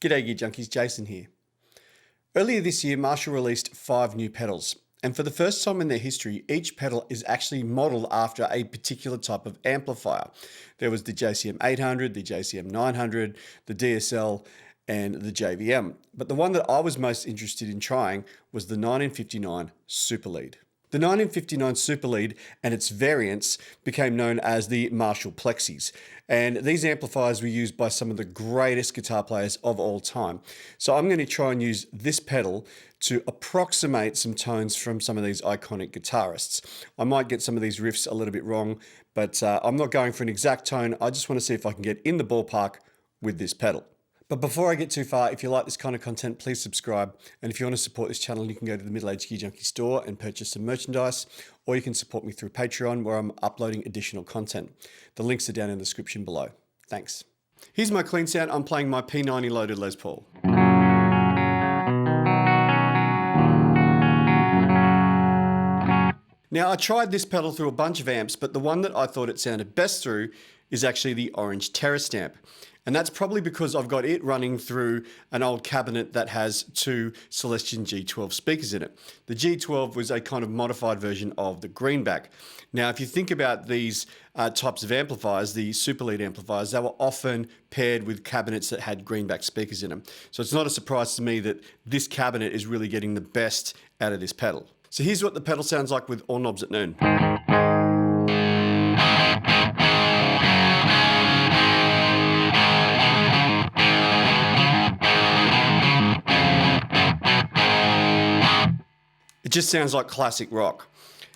G'day Gear Junkies, Jason here. Earlier this year, Marshall released 5 new pedals, and for the first time in their history, each pedal is actually modelled after a particular type of amplifier. There was the JCM 800, the JCM 900, the DSL, and the JVM. But the one that I was most interested in trying was the 1959 Super Lead. The 1959 Super Lead and its variants became known as the Marshall Plexis, and these amplifiers were used by some of the greatest guitar players of all time. So I'm going to try and use this pedal to approximate some tones from some of these iconic guitarists. I might get some of these riffs a little bit wrong, but I'm not going for an exact tone. I just want to see if I can get in the ballpark with this pedal. But before I get too far, if you like this kind of content, please subscribe. And if you want to support this channel, you can go to the Middle Aged Gear Junkie store and purchase some merchandise, or you can support me through Patreon, where I'm uploading additional content. The links are down in the description below. Thanks. Here's my clean sound. I'm playing my P90 loaded Les Paul. Now, I tried this pedal through a bunch of amps, but the one that I thought it sounded best through is actually the Orange Terrace amp. And that's probably because I've got it running through an old cabinet that has 2 Celestion G12 speakers in it. The G12 was a kind of modified version of the Greenback. Now, if you think about these types of amplifiers, the Super Lead amplifiers, they were often paired with cabinets that had Greenback speakers in them. So it's not a surprise to me that this cabinet is really getting the best out of this pedal. So here's what the pedal sounds like with all knobs at noon. It just sounds like classic rock.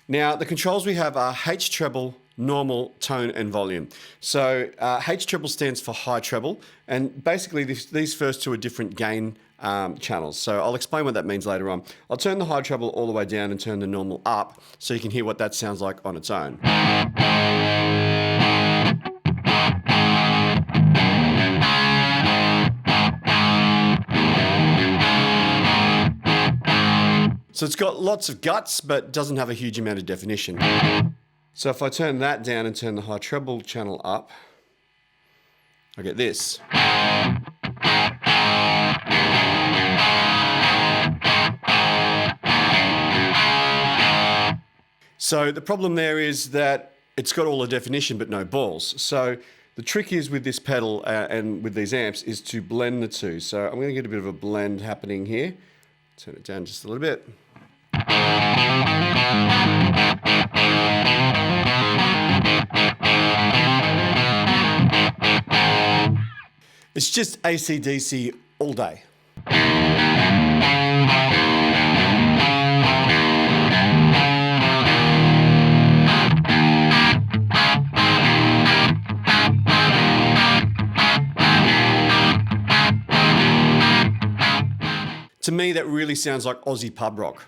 Now, the controls we have are H treble, normal, tone, and volume. So H treble stands for high treble, and basically these first 2 are different gain channels. So I'll explain what that means later on. I'll turn the high treble all the way down and turn the normal up so you can hear what that sounds like on its own. So it's got lots of guts, but doesn't have a huge amount of definition. So if I turn that down and turn the high treble channel up, I get this. So the problem there is that it's got all the definition but no balls. So the trick is with this pedal and with these amps is to blend the 2. So I'm going to get a bit of a blend happening here. Turn it down just a little bit. It's just AC/DC all day. To me, that really sounds like Aussie pub rock.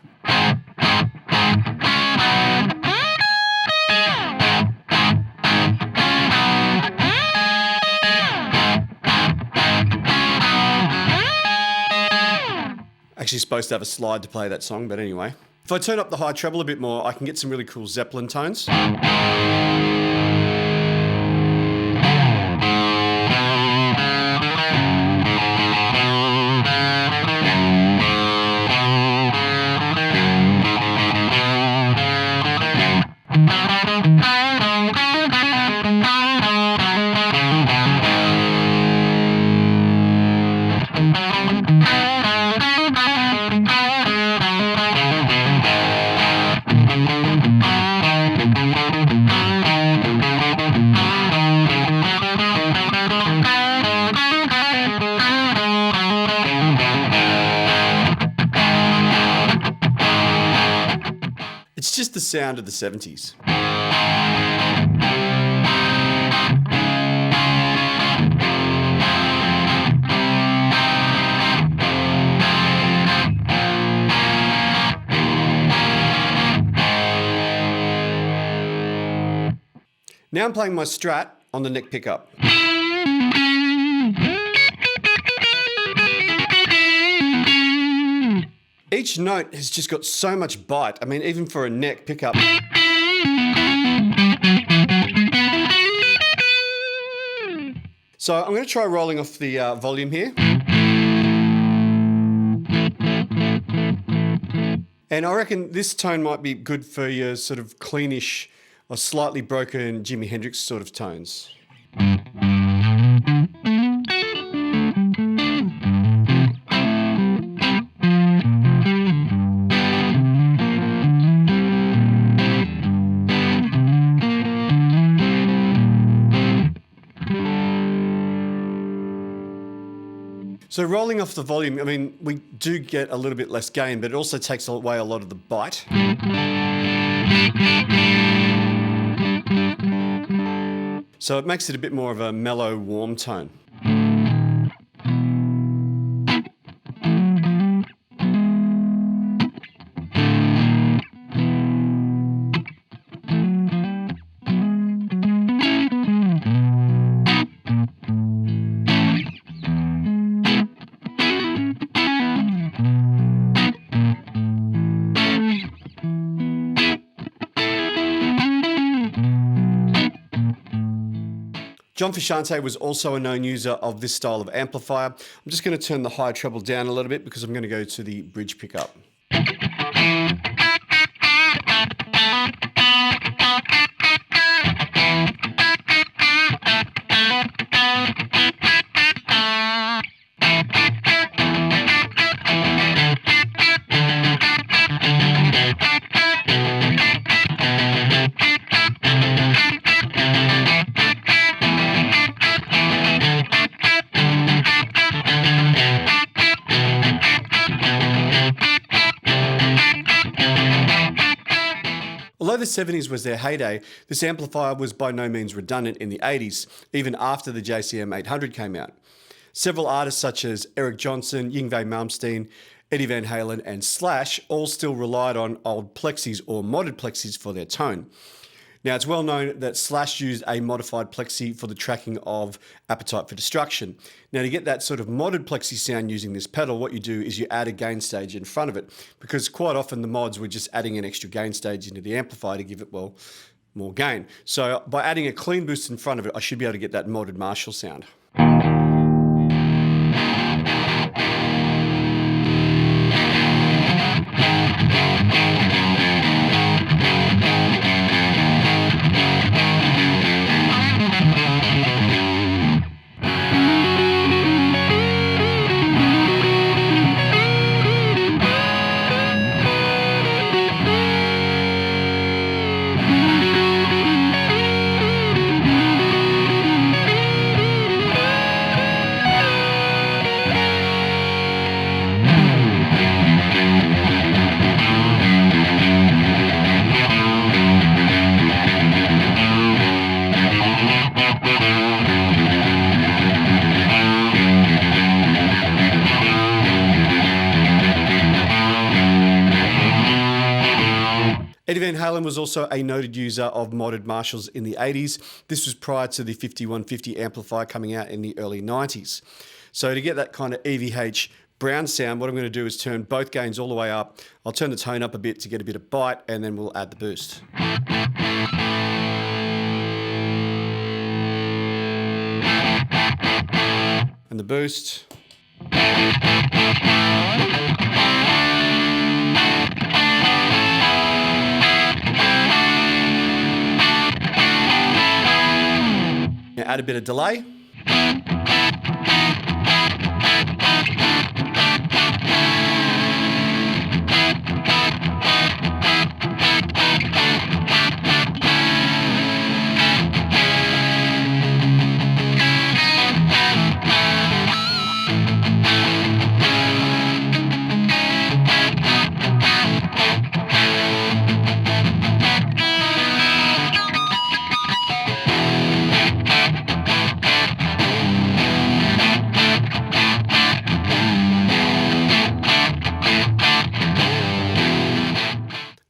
Actually supposed to have a slide to play that song, but anyway. If I turn up the high treble a bit more, I can get some really cool Zeppelin tones. It's just the sound of the 70s. Now I'm playing my Strat on the neck pickup. Each note has just got so much bite. I mean, even for a neck pickup. So I'm going to try rolling off the volume here. And I reckon this tone might be good for your sort of cleanish or slightly broken Jimi Hendrix sort of tones. So rolling off the volume, I mean, we do get a little bit less gain, but it also takes away a lot of the bite. So it makes it a bit more of a mellow, warm tone. John Frusciante was also a known user of this style of amplifier. I'm just going to turn the high treble down a little bit because I'm going to go to the bridge pickup. Although the 70s was their heyday, this amplifier was by no means redundant in the 80s, even after the JCM 800 came out. Several artists such as Eric Johnson, Yngwie Malmsteen, Eddie Van Halen and Slash all still relied on old Plexis or modded Plexis for their tone. Now, it's well known that Slash used a modified Plexi for the tracking of Appetite for Destruction. Now, to get that sort of modded Plexi sound using this pedal, what you do is you add a gain stage in front of it, because quite often the mods were just adding an extra gain stage into the amplifier to give it, well, more gain. So by adding a clean boost in front of it, I should be able to get that modded Marshall sound. Eddie Van Halen was also a noted user of modded Marshalls in the 80s. This was prior to the 5150 amplifier coming out in the early 90s. So to get that kind of EVH brown sound, what I'm going to do is turn both gains all the way up. I'll turn the tone up a bit to get a bit of bite, and then we'll add the boost. And the boost. Now add a bit of delay.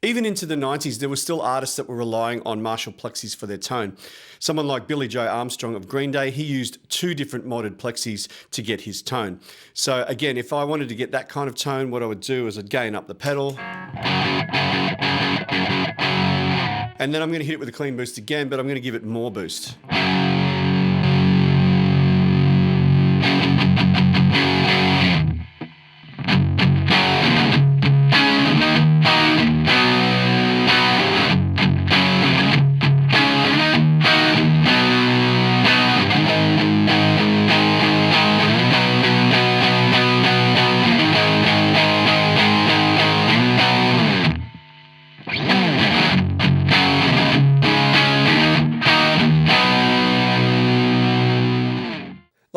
Even into the 90s, there were still artists that were relying on Marshall Plexis for their tone. Someone like Billy Joe Armstrong of Green Day, he used 2 different modded Plexis to get his tone. So again, if I wanted to get that kind of tone, what I would do is I'd gain up the pedal. And then I'm going to hit it with a clean boost again, but I'm going to give it more boost.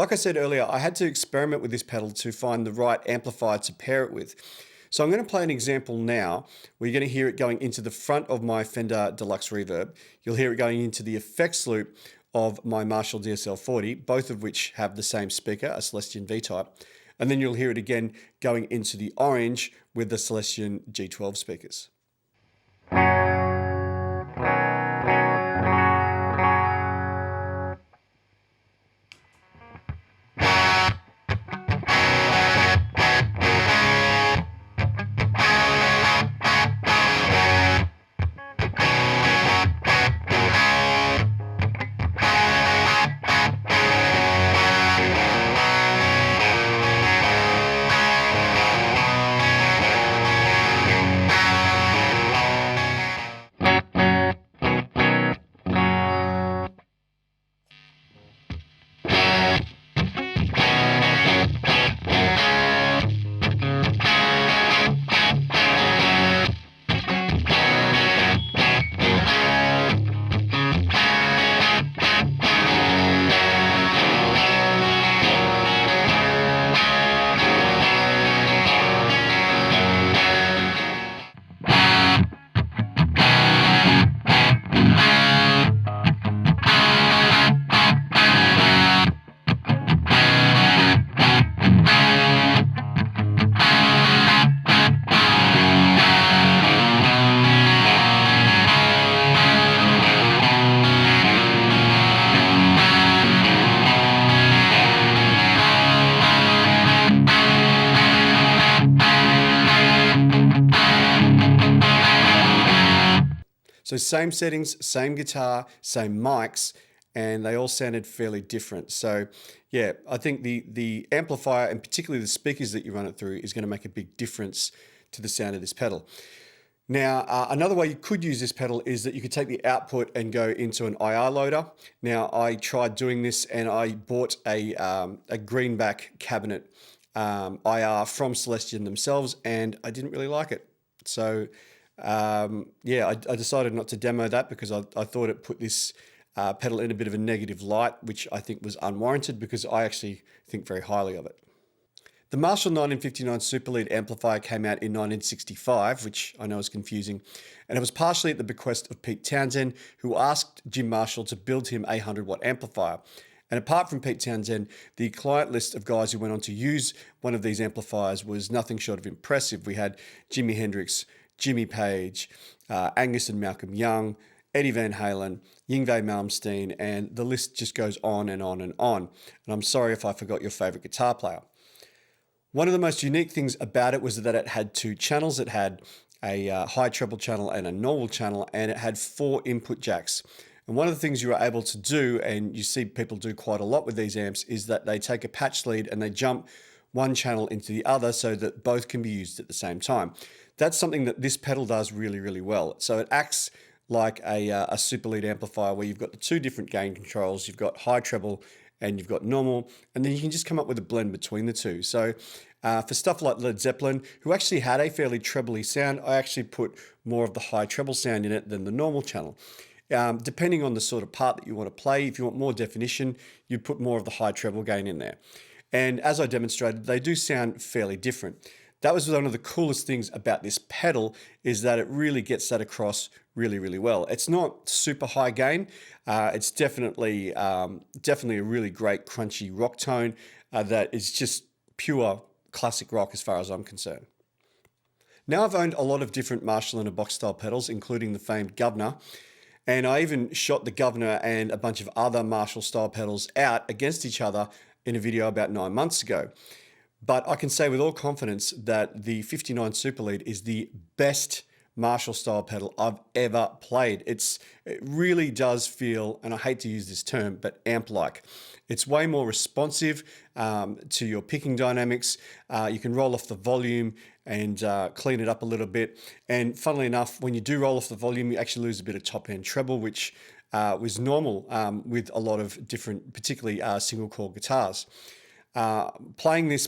Like I said earlier, I had to experiment with this pedal to find the right amplifier to pair it with. So I'm going to play an example now where you're going to hear it going into the front of my Fender Deluxe Reverb. You'll hear it going into the effects loop of my Marshall DSL-40, both of which have the same speaker, a Celestion V-Type. And then you'll hear it again going into the orange with the Celestion G12 speakers. So same settings, same guitar, same mics, and they all sounded fairly different. So yeah, I think the amplifier and particularly the speakers that you run it through is going to make a big difference to the sound of this pedal. Now, another way you could use this pedal is that you could take the output and go into an IR loader. Now, I tried doing this and I bought a greenback cabinet IR from Celestion themselves, and I didn't really like it. So yeah, I decided not to demo that because I thought it put this pedal in a bit of a negative light, which I think was unwarranted because I actually think very highly of it. The Marshall 1959 Super Lead amplifier came out in 1965, which I know is confusing, and it was partially at the bequest of Pete Townsend, who asked Jim Marshall to build him a 100-watt amplifier. And apart from Pete Townsend, the client list of guys who went on to use one of these amplifiers was nothing short of impressive. We had Jimi Hendrix, Jimmy Page, Angus and Malcolm Young, Eddie Van Halen, Yngwie Malmsteen, and the list just goes on and on and on. And I'm sorry if I forgot your favorite guitar player. One of the most unique things about it was that it had two channels. It had a high treble channel and a normal channel, and it had 4 input jacks. And one of the things you were able to do, and you see people do quite a lot with these amps, is that they take a patch lead and they jump one channel into the other so that both can be used at the same time. That's something that this pedal does really, really well. So it acts like a super lead amplifier where you've got the 2 different gain controls. You've got high treble and you've got normal, and then you can just come up with a blend between the two. So for stuff like Led Zeppelin, who actually had a fairly trebly sound, I actually put more of the high treble sound in it than the normal channel. Depending on the sort of part that you want to play, if you want more definition, you put more of the high treble gain in there. And as I demonstrated, they do sound fairly different. That was one of the coolest things about this pedal, is that it really gets that across really, really well. It's not super high gain. It's definitely a really great crunchy rock tone that is just pure classic rock as far as I'm concerned. Now I've owned a lot of different Marshall in a box style pedals, including the famed Governor. And I even shot the Governor and a bunch of other Marshall style pedals out against each other in a video about 9 months ago. But I can say with all confidence that the 59 Super Lead is the best Marshall style pedal I've ever played. It really does feel, and I hate to use this term, but amp-like. It's way more responsive to your picking dynamics. You can roll off the volume and clean it up a little bit. And funnily enough, when you do roll off the volume, you actually lose a bit of top end treble, which was normal with a lot of different, particularly single chord guitars. Playing this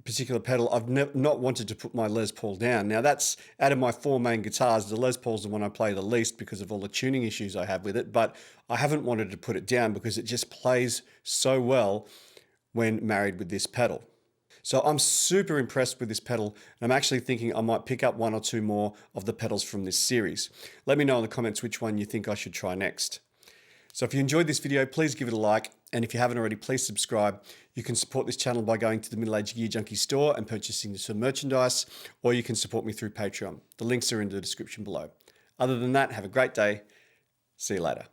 particular pedal, I've not wanted to put my Les Paul down. Now that's, out of my 4 main guitars, the Les Paul's the one I play the least because of all the tuning issues I have with it, but I haven't wanted to put it down because it just plays so well when married with this pedal. So I'm super impressed with this pedal, and I'm actually thinking I might pick up 1 or 2 more of the pedals from this series. Let me know in the comments which one you think I should try next. So if you enjoyed this video, please give it a like, and if you haven't already, please subscribe. You can support this channel by going to the Middle Age Gear Junkie store and purchasing some merchandise, or you can support me through Patreon. The links are in the description below. Other than that, have a great day. See you later.